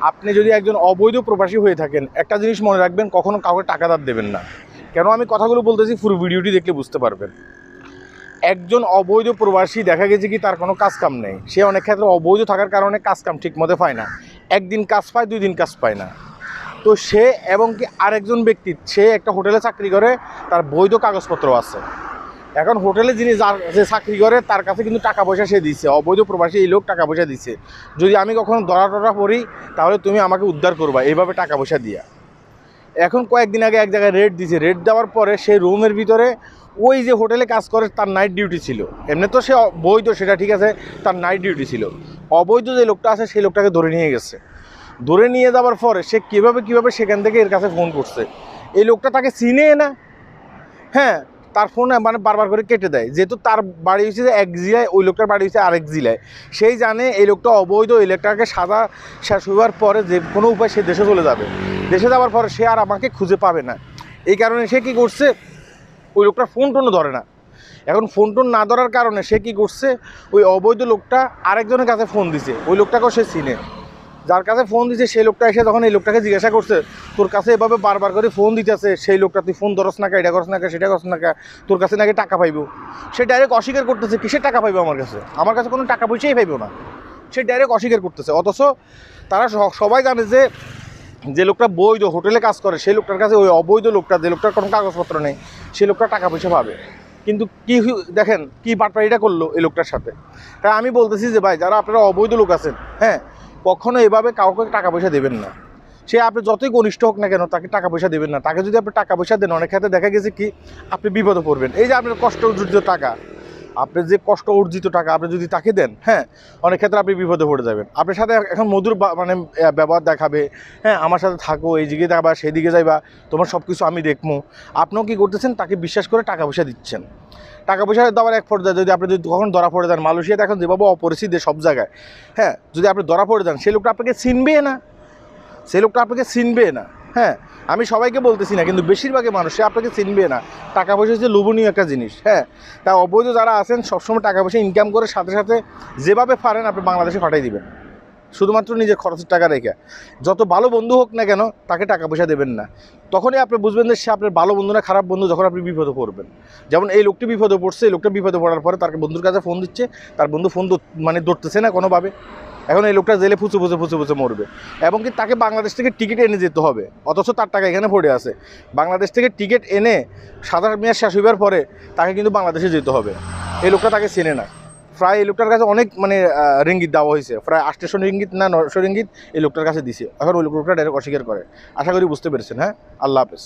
আপনি যদি একজন অবৈধ প্রবাসী হয়ে থাকেন, একটা জিনিস মনে রাখবেন, কখনো কাউকে টাকা ধার দেবেন না। কেন আমি কথাগুলো বলতেছি, পুরো ভিডিওটি দেখলে বুঝতে পারবেন। একজন অবৈধ প্রবাসী দেখা গেছে কি তার কোনো কাজ কাম নেই, সে অনেক ক্ষেত্রে অবৈধ থাকার কারণে কাজ কাম ঠিক মতো পায় না, একদিন কাজ পায়, 2 দিন কাজ পায় না। তো সে এবং কি আরেকজন ব্যক্তি, সে একটা হোটেলে চাকরি করে, তার বৈধ কাগজপত্র আছে। এখন হোটেলে যিনি যে চাকরি করে তার কাছে কিন্তু টাকা পয়সা সে দিচ্ছে, অবৈধ প্রবাসী এই লোক টাকা পয়সা দিচ্ছে। যদি আমি কখনো ধরা টরা পড়ি তাহলে তুমি আমাকে উদ্ধার করবা, এইভাবে টাকা পয়সা দিয়া। এখন কয়েকদিন আগে এক জায়গায় রেড দিছে, রেড দেওয়ার পরে সেই রুমের ভিতরে ওই যে হোটেলে কাজ করে তার নাইট ডিউটি ছিল। এমনি তো সে বৈধ, সেটা ঠিক আছে, তার নাইট ডিউটি ছিল। অবৈধ যে লোকটা আছে সেই লোকটাকে ধরে নিয়ে গেছে। ধরে নিয়ে যাওয়ার পরে সে কীভাবে সেখান থেকে এর কাছে ফোন করছে। এই লোকটা তাকে চিনে না, হ্যাঁ, তার ফোন মানে বারবার করে কেটে দেয়, যেহেতু তার বাড়ি হচ্ছে যে এক জেলায়, ওই লোকটার বাড়ি হচ্ছে আরেক জেলায়। সেই জানে এই লোকটা অবৈধ, এই লোকটাকে সাজা শেষ হওয়ার পরে যে কোনো উপায় সে দেশে চলে যাবে। দেশে যাওয়ার পরে সে আর আমাকে খুঁজে পাবে না। এই কারণে সে কী করছে, ওই লোকটার ফোন টোনও ধরে না। এখন ফোন টোন না ধরার কারণে সে কী করছে, ওই অবৈধ লোকটা আরেকজনের কাছে ফোন দিছে, ওই লোকটাকেও সে চিনে। যার কাছে ফোন দিছে সেই লোকটা এসে যখন এই লোকটাকে জিজ্ঞাসা করছে, তোর কাছে এভাবে বারবার করে ফোন দিতেছে সেই লোকটা, তুই ফোন ধরস না কা, এটা করস না কা, সেটা করস না কা, তোর কাছে নাকি টাকা পাইব। সে ডাইরেক্ট অস্বীকার করতেছে, কিসের টাকা পাইবে আমার কাছে কোনো টাকা পয়সাই পাইব না। সে ডাইরেক্ট অস্বীকার করতেছে। অথচ তারা সবাই জানে যে লোকটা বৈধ হোটেলে কাজ করে সেই লোকটার কাছে ওই অবৈধ লোকটা, যে লোকটার কোনো কাগজপত্র নেই, সেই লোকটা টাকা পয়সা পাবে। কিন্তু কি দেখেন কি বাটপাড়িটা করলো এই লোকটার সাথে। তাই আমি বলতেছি যে ভাই, যারা আপনারা অবৈধ লোক আছেন, হ্যাঁ, কখনো এভাবে কাউকে টাকা পয়সা দেবেন না। সে আপনি যতই ঘনিষ্ঠ হোক না কেন, তাকে টাকা পয়সা দেবেন না। তাকে যদি আপনি টাকা পয়সা দেন, অনেক ক্ষেত্রে দেখা গেছে কি আপনি বিপদে পড়বেন। এই যে আপনার কষ্ট অর্জিত টাকা, আপনি যে কষ্ট অর্জিত টাকা আপনি যদি তাকে দেন, হ্যাঁ, অনেক ক্ষেত্রে আপনি বিপদে পড়ে যাবেন। আপনার সাথে এখন মধুর মানে ব্যবহার দেখাবে, হ্যাঁ, আমার সাথে থাকো, এই দিকে যাবা, সেদিকে যাইবা, তোমার সব কিছু আমি দেখবো। আপনিও কী করতেছেন, তাকে বিশ্বাস করে টাকা পয়সা দিচ্ছেন। টাকা পয়সা দেওয়ার এক পর্যায়ে যদি আপনি কখন ধরা পড়ে যান, মালয়েশিয়াতে এখন যেভাবে অপরিচিত সব জায়গায়, হ্যাঁ, যদি আপনি ধরা পড়ে যান, সেই লোকটা আপনাকে চিনবে না, সেই লোকটা আপনাকে চিনবে না। হ্যাঁ, আমি সবাইকে বলতেছি না, কিন্তু বেশিরভাগই মানুষ সে আপনাকে চিনবে না। টাকা পয়সা হচ্ছে লোভনীয় একটা জিনিস। হ্যাঁ, তা অবৈধ যারা আছেন সবসময় টাকা পয়সা ইনকাম করে সাথে সাথে যেভাবে পারেন আপনি বাংলাদেশে পাঠিয়ে দিবেন, শুধুমাত্র নিজের খরচের টাকা রেখে। যত ভালো বন্ধু হোক না কেন, তাকে টাকা পয়সা দেবেন না। তখনই আপনি বুঝবেন যে সে আপনার ভালো বন্ধু না খারাপ বন্ধু, যখন আপনি বিপদে পড়বেন। যেমন এই লোকটি বিপদে পড়ছে, এই লোকটা বিপদে পড়ার পরে তার বন্ধুর কাছে ফোন দিচ্ছে, তার বন্ধু ফোন মানে ধরতেছে না কোনোভাবে। এখন এই লোকটা জেলে ফুচে মরবে, এবং কি তাকে বাংলাদেশ থেকে টিকিট এনে যেতে হবে, অথচ তার টাকা এখানে পড়ে আছে। বাংলাদেশ থেকে টিকিট এনে সাদা মেয়াদ শেষ হইবার পরে তাকে কিন্তু বাংলাদেশে যেতে হবে। এই লোকটা তাকে চেনে না। প্রায় এই লোকটার কাছে অনেক মানে রিঙ্গিত দেওয়া হয়েছে, প্রায় 800 রিঙ্গিত না 900 রিঙ্গিত এই লোকটার কাছে দিছে। এখন ওই লোকটা ডাইরেক্ট অস্বীকার করে। আশা করি বুঝতে পেরেছেন। হ্যাঁ, আল্লাহ হাফেজ।